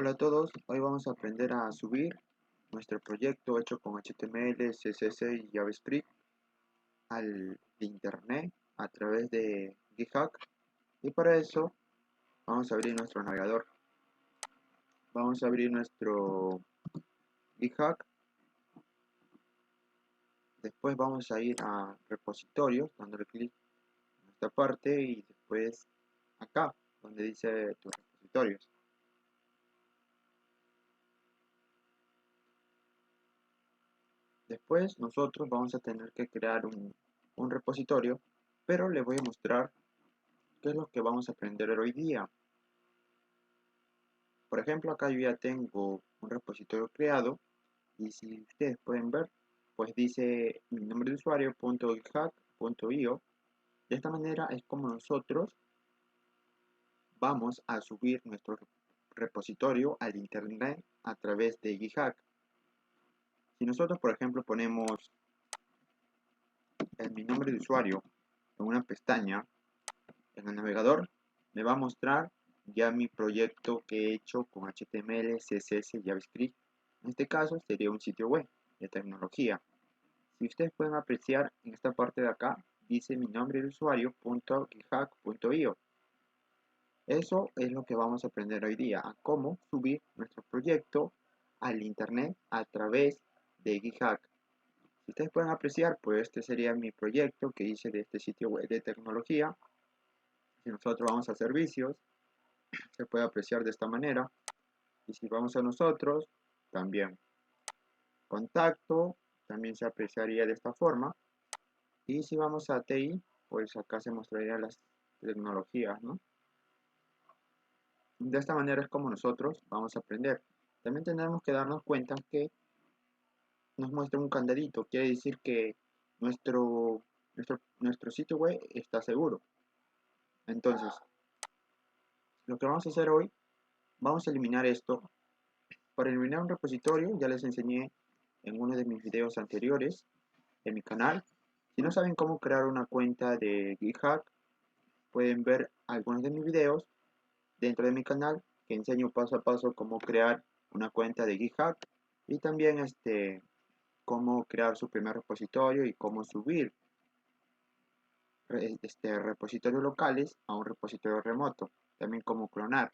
Hola a todos, hoy vamos a aprender a subir nuestro proyecto hecho con HTML, CSS y JavaScript al internet a través de GitHub, y para eso vamos a abrir nuestro navegador. Vamos a abrir nuestro GitHub, después vamos a ir a repositorios, dándole clic en esta parte y después acá donde dice tus repositorios. Después nosotros vamos a tener que crear un repositorio, pero les voy a mostrar qué es lo que vamos a aprender hoy día. Por ejemplo, acá yo ya tengo un repositorio creado y si ustedes pueden ver, pues dice mi nombre de usuario .github.io. De esta manera es como nosotros vamos a subir nuestro repositorio al internet a través de GitHub. Si nosotros, por ejemplo, ponemos mi nombre de usuario en una pestaña en el navegador, me va a mostrar ya mi proyecto que he hecho con HTML, CSS y JavaScript. En este caso sería un sitio web de tecnología. Si ustedes pueden apreciar en esta parte de acá, dice mi nombre de usuario .github.io. Eso es lo que vamos a aprender hoy día, a cómo subir nuestro proyecto al internet a través de GitHub. Si ustedes pueden apreciar, pues este sería mi proyecto que hice de este sitio web de tecnología. Si nosotros vamos a servicios, se puede apreciar de esta manera. Y si vamos a nosotros, también. Contacto, también se apreciaría de esta forma. Y si vamos a TI, pues acá se mostrarían las tecnologías, ¿no? De esta manera es como nosotros vamos a aprender. También tenemos que darnos cuenta que nos muestra un candadito. Quiere decir que nuestro sitio web está seguro. Entonces, lo que vamos a hacer hoy, vamos a eliminar esto. Para eliminar un repositorio, ya les enseñé en uno de mis videos anteriores en mi canal. Si no saben cómo crear una cuenta de GitHub, pueden ver algunos de mis videos dentro de mi canal que enseño paso a paso cómo crear una cuenta de GitHub y también cómo crear su primer repositorio y cómo subir repositorios locales a un repositorio remoto, también cómo clonar.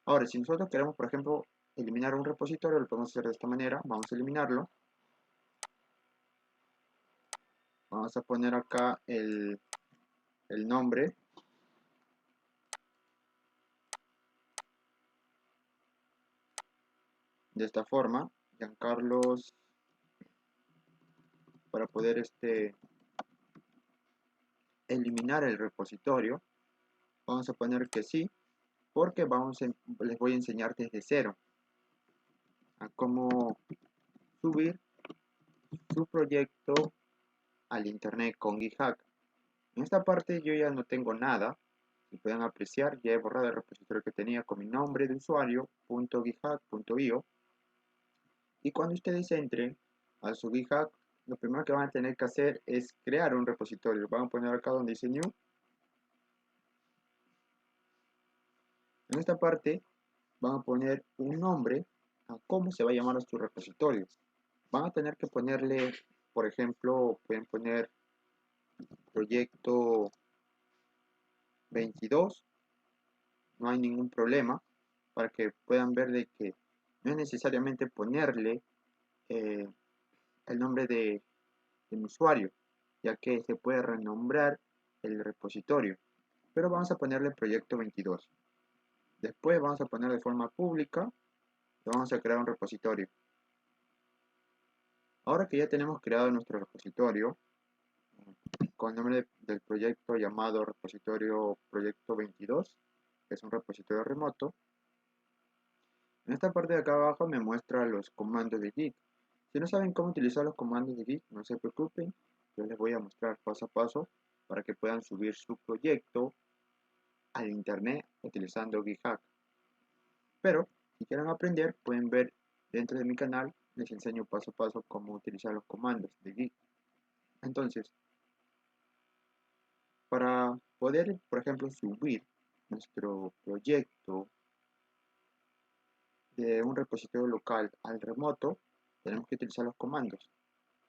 Ahora, si nosotros queremos, por ejemplo, eliminar un repositorio, lo podemos hacer de esta manera. Vamos a eliminarlo. Vamos a poner acá el nombre. De esta forma, Giancarlos, para poder eliminar el repositorio, vamos a poner que sí, porque les voy a enseñar desde cero a cómo subir su proyecto al internet con GitHub. En esta parte yo ya no tengo nada. Si pueden apreciar, ya he borrado el repositorio que tenía con mi nombre de usuario .github.io. Y cuando ustedes entren a su GitHub, lo primero que van a tener que hacer es crear un repositorio. Van a poner acá donde dice New. En esta parte van a poner un nombre a cómo se va a llamar a su repositorio. Van a tener que ponerle, por ejemplo, pueden poner proyecto 22. No hay ningún problema, para que puedan ver de que no es necesariamente ponerle eh, el nombre de mi usuario, ya que se puede renombrar el repositorio, pero vamos a ponerle proyecto 22. Después vamos a poner de forma pública y vamos a crear un repositorio. Ahora que ya tenemos creado nuestro repositorio con el nombre del proyecto llamado repositorio proyecto 22, que es un repositorio remoto, en esta parte de acá abajo me muestra los comandos de Git. Si no saben cómo utilizar los comandos de Git, no se preocupen, yo les voy a mostrar paso a paso para que puedan subir su proyecto al internet utilizando GitHub. Pero si quieren aprender, pueden ver dentro de mi canal, les enseño paso a paso cómo utilizar los comandos de Git. Entonces, para poder, por ejemplo, subir nuestro proyecto de un repositorio local al remoto, tenemos que utilizar los comandos.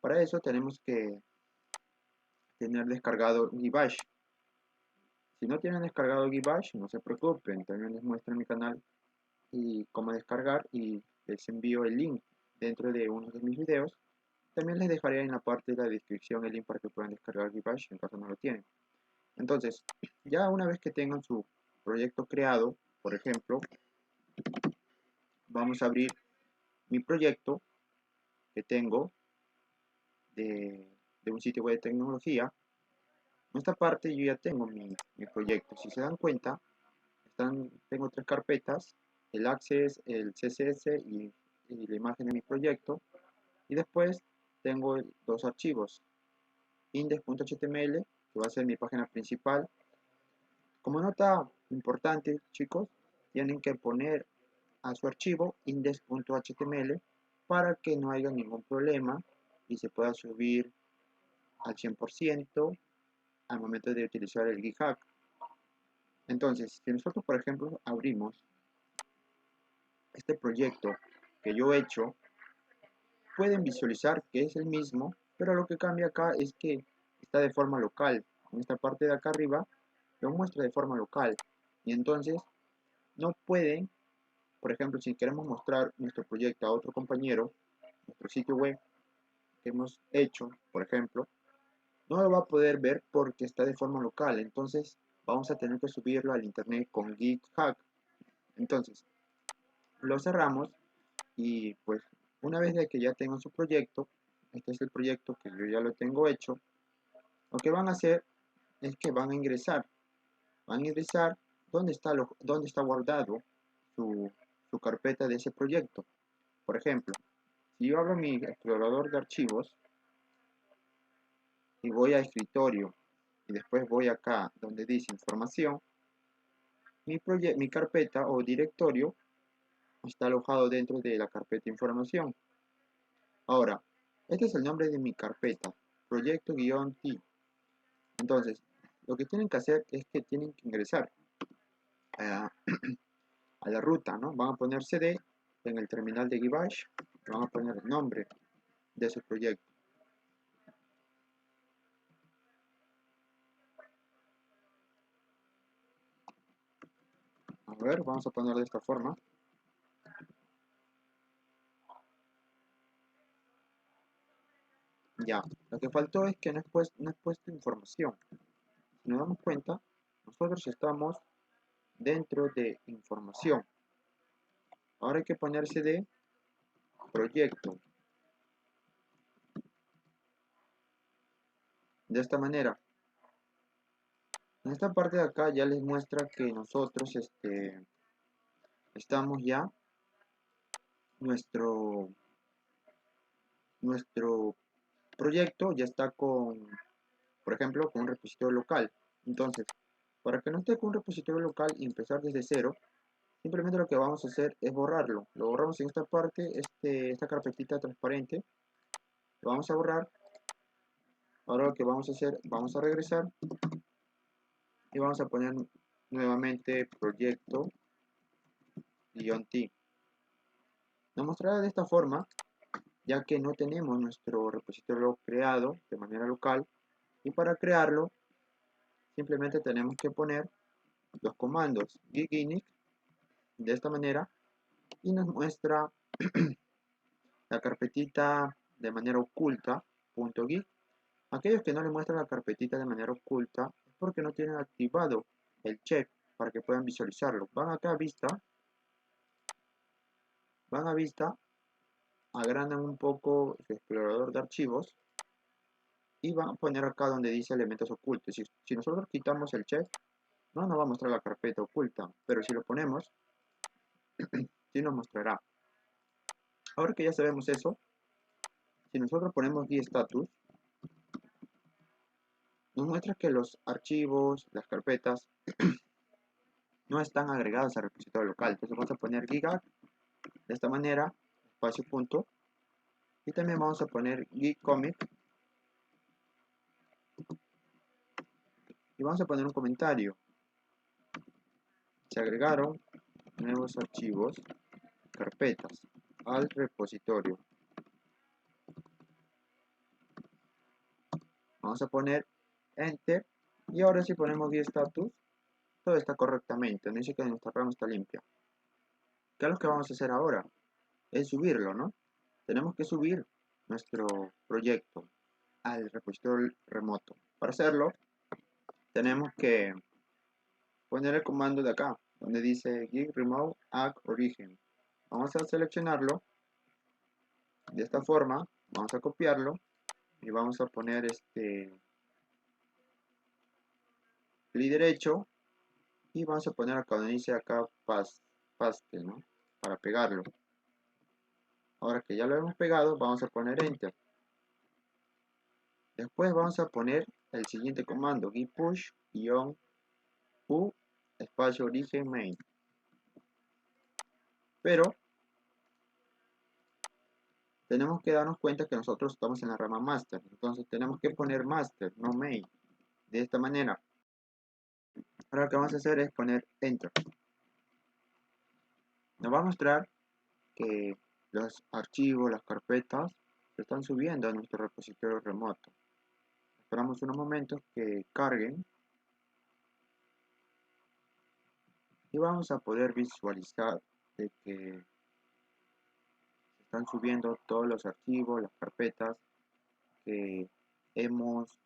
Para eso tenemos que tener descargado Gbash. Si no tienen descargado Gbash, no se preocupen, también les muestro en mi canal y cómo descargar y les envío el link dentro de uno de mis videos. También les dejaré en la parte de la descripción el link para que puedan descargar Gbash en caso no lo tienen. Entonces, ya una vez que tengan su proyecto creado, por ejemplo, vamos a abrir mi proyecto que tengo de un sitio web de tecnología. En esta parte yo ya tengo mi proyecto. Si se dan cuenta, tengo tres carpetas: el Access, el CSS y la imagen de mi proyecto. Y después tengo dos archivos: index.html, que va a ser mi página principal. Como nota importante, chicos, tienen que poner a su archivo index.html para que no haya ningún problema y se pueda subir al 100% al momento de utilizar el GitHub. Entonces, si nosotros, por ejemplo, abrimos este proyecto que yo he hecho, pueden visualizar que es el mismo, pero lo que cambia acá es que está de forma local. En esta parte de acá arriba lo muestra de forma local, y entonces no pueden, por ejemplo, si queremos mostrar nuestro proyecto a otro compañero, nuestro sitio web que hemos hecho, por ejemplo, no lo va a poder ver porque está de forma local. Entonces vamos a tener que subirlo al internet con GitHub. Entonces lo cerramos y pues una vez de que ya tengan su proyecto, este es el proyecto que yo ya lo tengo hecho, lo que van a hacer es que van a ingresar donde está guardado su carpeta de ese proyecto. Por ejemplo, si yo abro mi explorador de archivos y voy a escritorio y después voy acá donde dice información, mi carpeta o directorio está alojado dentro de la carpeta información. Ahora, este es el nombre de mi carpeta, proyecto-t. Entonces, lo que tienen que hacer es que tienen que ingresar a, a la ruta, ¿no? Van a poner cd en el terminal de Gbash, van a poner el nombre de su proyecto. A ver, vamos a poner de esta forma. Ya, lo que faltó es que no es puesto información. Si nos damos cuenta, nosotros estamos dentro de información. Ahora hay que ponerse de proyecto. De esta manera. En esta parte de acá ya les muestra que nosotros estamos ya, nuestro proyecto ya está por ejemplo, con un repositorio local. Entonces, para que no esté con un repositorio local y empezar desde cero, simplemente lo que vamos a hacer es borrarlo. Lo borramos en esta parte, esta carpetita transparente. Lo vamos a borrar. Ahora lo que vamos a hacer, vamos a regresar y vamos a poner nuevamente proyecto-t. Nos mostrará de esta forma, ya que no tenemos nuestro repositorio creado de manera local, y para crearlo simplemente tenemos que poner los comandos git init de esta manera y nos muestra la carpetita de manera oculta .git. Aquellos que no les muestran la carpetita de manera oculta es porque no tienen activado el check para que puedan visualizarlo. Van acá a vista, agrandan un poco su explorador de archivos y van a poner acá donde dice elementos ocultos. Si nosotros quitamos el check, no nos va a mostrar la carpeta oculta, pero si lo ponemos, sí nos mostrará. Ahora que ya sabemos eso, si nosotros ponemos gstatus, nos muestra que los archivos, las carpetas, no están agregados al repositorio local. Entonces vamos a poner giga de esta manera, espacio punto, y también vamos a poner gitcommit y vamos a poner un comentario. Se agregaron nuevos archivos carpetas, al repositorio. Vamos a poner Enter. Y ahora si ponemos Git Status, todo está correctamente. No dice que nuestra rama está limpia. ¿Qué es lo que vamos a hacer ahora? Es subirlo, ¿no? Tenemos que subir nuestro proyecto al repositorio remoto. Para hacerlo, tenemos que poner el comando de acá, donde dice git remote add origin. Vamos a seleccionarlo de esta forma, vamos a copiarlo y vamos a poner clic derecho y vamos a poner acá donde dice acá paste, ¿no? Para pegarlo. Ahora que ya lo hemos pegado, vamos a poner enter. Después vamos a poner el siguiente comando, git push -u espacio origen main. Pero tenemos que darnos cuenta que nosotros estamos en la rama master, entonces tenemos que poner master, no main, de esta manera. Ahora lo que vamos a hacer es poner enter. Nos va a mostrar que los archivos, las carpetas se están subiendo a nuestro repositorio remoto. Esperamos unos momentos que carguen y vamos a poder visualizar de que se están subiendo todos los archivos, las carpetas que hemos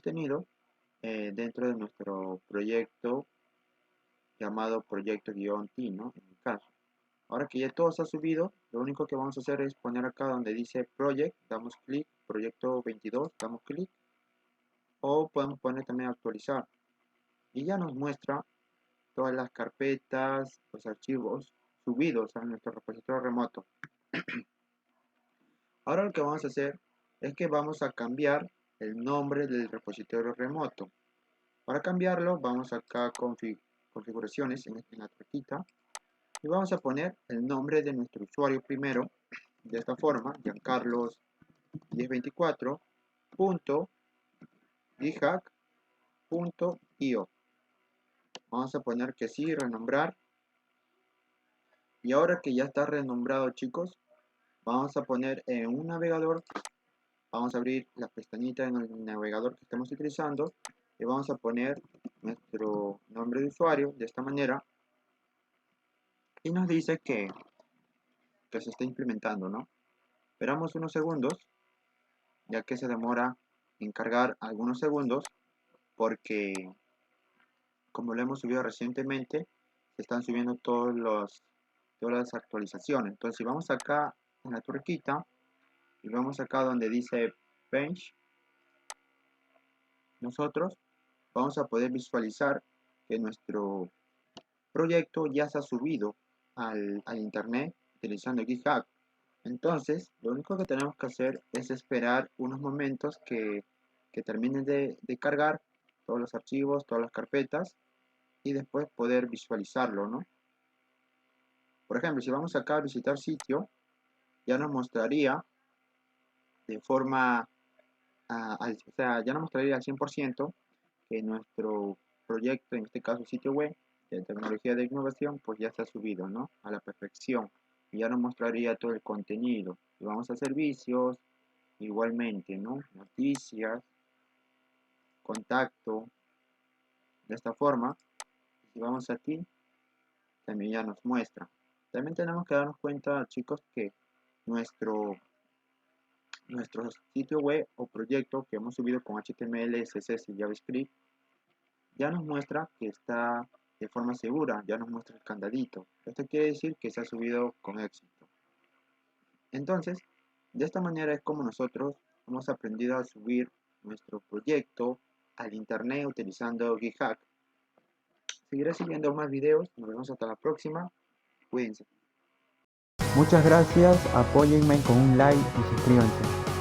tenido dentro de nuestro proyecto llamado proyecto-t, ¿no? En mi caso. Ahora que ya todo se ha subido, lo único que vamos a hacer es poner acá donde dice project, damos clic, proyecto 22, damos clic, o podemos poner también actualizar y ya nos muestra todas las carpetas, los archivos subidos a nuestro repositorio remoto. Ahora lo que vamos a hacer es que vamos a cambiar el nombre del repositorio remoto. Para cambiarlo vamos acá a configuraciones en la traquita y vamos a poner el nombre de nuestro usuario primero de esta forma, giancarlos1024.github.io. Vamos a poner que sí, renombrar. Y ahora que ya está renombrado, chicos, vamos a poner en un navegador, vamos a abrir la pestañita en el navegador que estamos utilizando y vamos a poner nuestro nombre de usuario de esta manera y nos dice que se está implementando, ¿no? Esperamos unos segundos, ya que se demora en cargar algunos segundos porque como lo hemos subido recientemente, se están subiendo todas las actualizaciones. Entonces si vamos acá en la turquita y vamos acá donde dice bench, nosotros vamos a poder visualizar que nuestro proyecto ya se ha subido al internet utilizando GitHub. Entonces lo único que tenemos que hacer es esperar unos momentos que terminen de cargar todos los archivos, todas las carpetas y después poder visualizarlo, ¿no? Por ejemplo, si vamos acá a visitar sitio, ya nos mostraría de forma, o sea, ya nos mostraría al 100% que nuestro proyecto, en este caso sitio web de tecnología de innovación, pues ya está subido, ¿no? A la perfección. Y ya nos mostraría todo el contenido. Y vamos a servicios, igualmente, ¿no? Noticias, contacto. De esta forma, si vamos aquí, también ya nos muestra. También tenemos que darnos cuenta, chicos, que nuestro sitio web o proyecto que hemos subido con HTML, CSS y JavaScript ya nos muestra que está de forma segura, ya nos muestra el candadito. Esto quiere decir que se ha subido con éxito. Entonces, de esta manera es como nosotros hemos aprendido a subir nuestro proyecto al internet utilizando GitHub. Seguiré subiendo más videos, nos vemos hasta la próxima, cuídense. Muchas gracias, apóyenme con un like y suscríbanse.